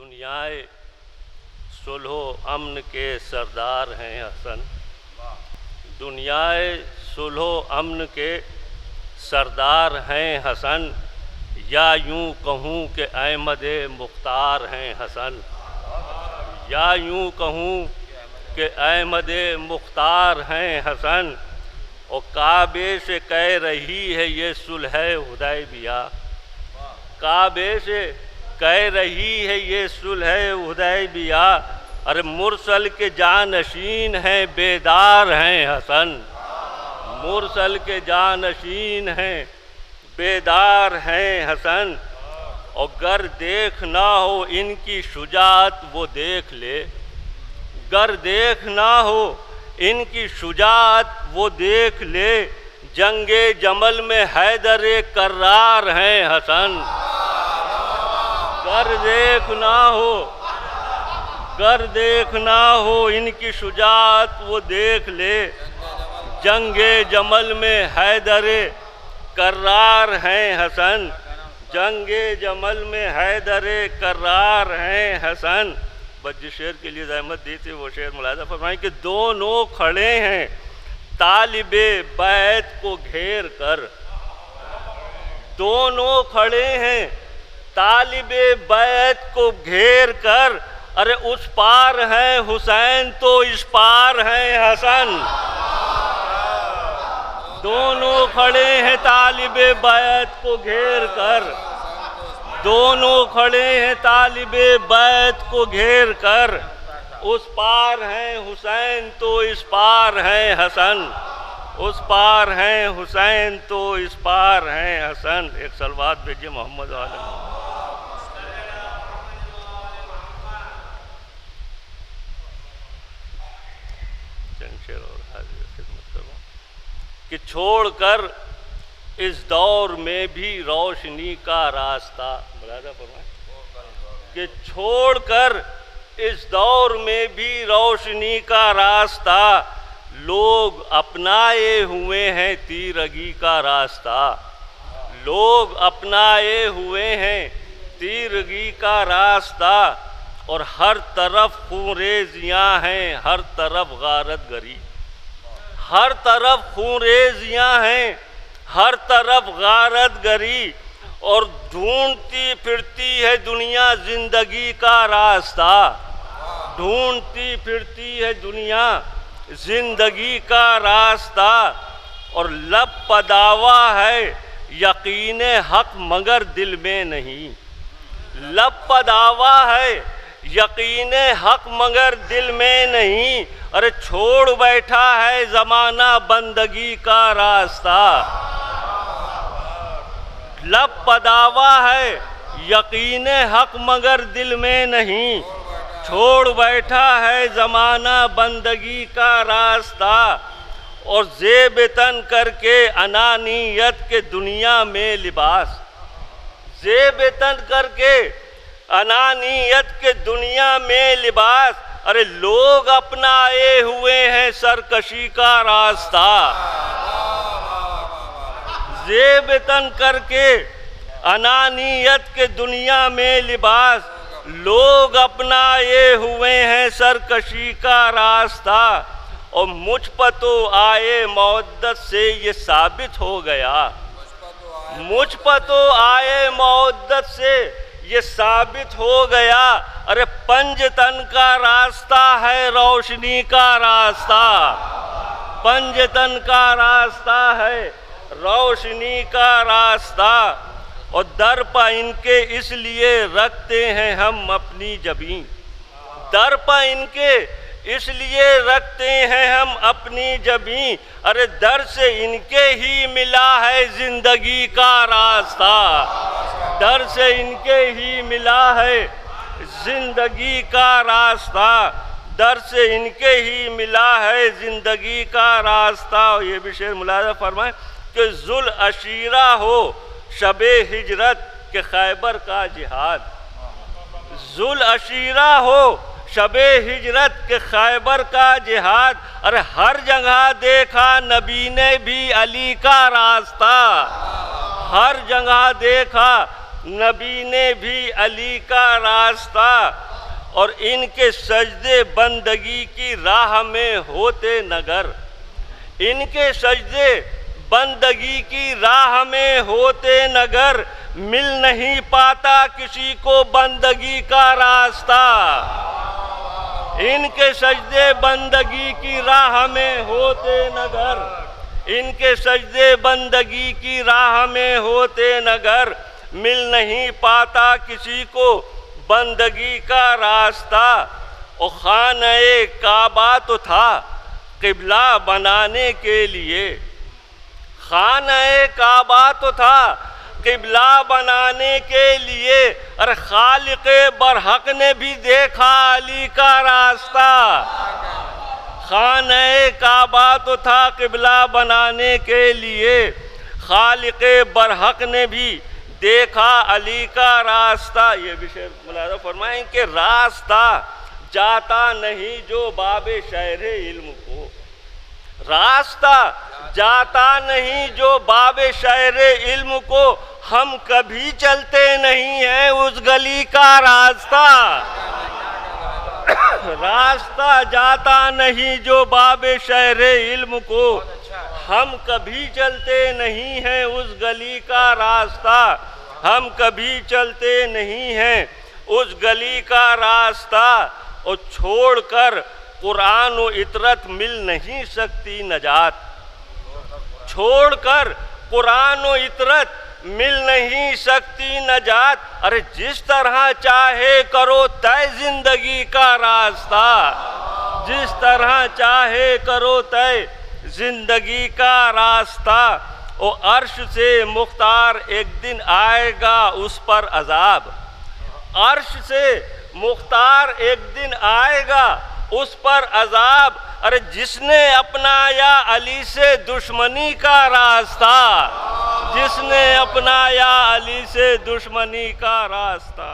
دنیائے صلح و امن کے سردار ہیں حسن، دنیائے صلح و امن کے سردار ہیں حسن، یا یوں کہوں کہ احمد مختار ہیں حسن، یا یوں کہوں کہ احمد مختار ہیں حسن، اور کعبے سے کہہ رہی ہے یہ صلح حدیبیہ، کعبے سے کہہ رہی ہے یہ صلح حدیبیہ، ارے مرسل کے جانشین ہیں بیدار ہیں حسن، مرسل کے جانشین ہیں بیدار ہیں حسن، اور گر دیکھنا ہو ان کی شجاعت وہ دیکھ لے، گر دیکھنا ہو ان کی شجاعت وہ دیکھ لے، جنگ جمل میں حیدر کرار ہیں حسن، گر دیکھنا ہو ان کی شجاعت وہ دیکھ لے، جنگ جمل میں حیدر کرار ہیں حسن، جنگ جمل میں حیدر کرار ہیں حسن۔ بس جس شعر کے لیے زحمت دی تھی وہ شعر ملاحظہ فرمائیں کہ دونوں کھڑے ہیں طالب بیت کو گھیر کر، دونوں کھڑے ہیں طالب بیت کو گھیر کر، ارے اس پار ہیں حسین تو اس پار ہیں حسن، دونوں کھڑے ہیں طالب بیت کو گھیر کر، دونوں کھڑے ہیں طالب بیت کو گھیر کر، اس پار ہیں حسین تو اس پار ہیں حسن، اس پار ہیں حسین تو اس پار ہیں حسن۔ ایک صلوات بھیجیے محمد عالم کہ چھوڑ کر اس دور میں بھی روشنی کا راستہ، ملاحظہ فرمائیں کہ چھوڑ کر اس دور میں بھی روشنی کا راستہ، لوگ اپنائے ہوئے ہیں تیرگی کا راستہ، لوگ اپنائے ہوئے ہیں تیرگی کا راستہ، اور ہر طرف خونریزیاں ہیں ہر طرف غارت گری، ہر طرف خونریزیاں ہیں ہر طرف غارت گری، اور ڈھونڈتی پھرتی ہے دنیا زندگی کا راستہ، ڈھونڈتی پھرتی ہے دنیا زندگی کا راستہ، اور لب پداوا ہے یقین حق مگر دل میں نہیں، لب پداوا ہے یقین حق مگر دل میں نہیں، ارے چھوڑ بیٹھا ہے زمانہ بندگی کا راستہ، لب پداوا ہے یقین حق مگر دل میں نہیں، چھوڑ بیٹھا ہے زمانہ بندگی کا راستہ، اور زیب تن کر کے انانیت کے دنیا میں لباس، زیب تن کر کے انانیت کے دنیا میں لباس، ارے لوگ اپنائے ہوئے ہیں سرکشی کا راستہ، زیب تن کر کے انانیت کے دنیا میں لباس، لوگ اپنائے ہوئے ہیں سرکشی کا راستہ، اور مجھ پر تو آئے مودت سے یہ ثابت ہو گیا، مجھ پر تو آئے مودت سے یہ ثابت ہو گیا، ارے پنج تن کا راستہ ہے روشنی کا راستہ، پنج تن کا راستہ ہے روشنی کا راستہ، اور در پہ ان کے اس لیے رکھتے ہیں ہم اپنی جبیں، در پہ ان کے اس لیے رکھتے ہیں ہم اپنی جبیں، ارے در سے ان کے ہی ملا ہے زندگی کا راستہ، در سے ان کے ہی ملا ہے زندگی کا راستہ، در سے ان کے ہی ملا ہے زندگی کا راستہ۔ اور یہ بھی شعر ملاحظہ فرمائیں کہ ذوالعشیرہ ہو شب ہجرت کے خیبر کا جہاد، ذوالعشیرہ ہو شب ہجرت کے خیبر کا جہاد، ارے ہر جگہ دیکھا نبی نے بھی علی کا راستہ، ہر جگہ دیکھا نبی نے بھی علی کا راستہ، اور ان کے سجدے بندگی کی راہ میں ہوتے نگر، ان کے سجدے بندگی کی راہ میں ہوتے نگر، مل نہیں پاتا کسی کو بندگی کا راستہ۔ ان کے سجدے بندگی کی راہ میں ہوتے نگر، ان کے سجدے بندگی کی راہ میں ہوتے نگر، مل نہیں پاتا کسی کو بندگی کا راستہ۔ اور خانہ کعبہ تو تھا قبلہ بنانے کے لیے، خانہ کعبہ تو تھا قبلہ بنانے کے لیے، اور خالق برحق نے بھی دیکھا علی کا راستہ۔ خانہ کعبہ تو تھا قبلہ بنانے کے لیے، خالق برحق نے بھی دیکھا علی کا راستہ۔ یہ بھی شعر ملاحظہ فرمائیں کہ راستہ جاتا نہیں جو باب شہر علم کو، راستہ جاتا نہیں جو باب شہر علم کو، ہم کبھی چلتے نہیں ہیں اس گلی کا راستہ۔ راستہ جاتا نہیں جو باب شہر علم کو، ہم کبھی چلتے نہیں ہیں اس گلی کا راستہ، ہم کبھی چلتے نہیں ہیں اس گلی کا راستہ۔ اور چھوڑ کر قرآن و عطرت مل نہیں سکتی نجات، چھوڑ کر قرآن و عطرت مل نہیں سکتی نجات۔ ارے جس طرح چاہے کرو طے زندگی کا راستہ، جس طرح چاہے کرو طے زندگی کا راستہ۔ اور عرش سے مختار ایک دن آئے گا اس پر عذاب، عرش سے مختار ایک دن آئے گا اس پر عذاب۔ ارے جس نے اپنایا علی سے دشمنی کا راستہ، جس نے اپنایا علی سے دشمنی کا راستہ۔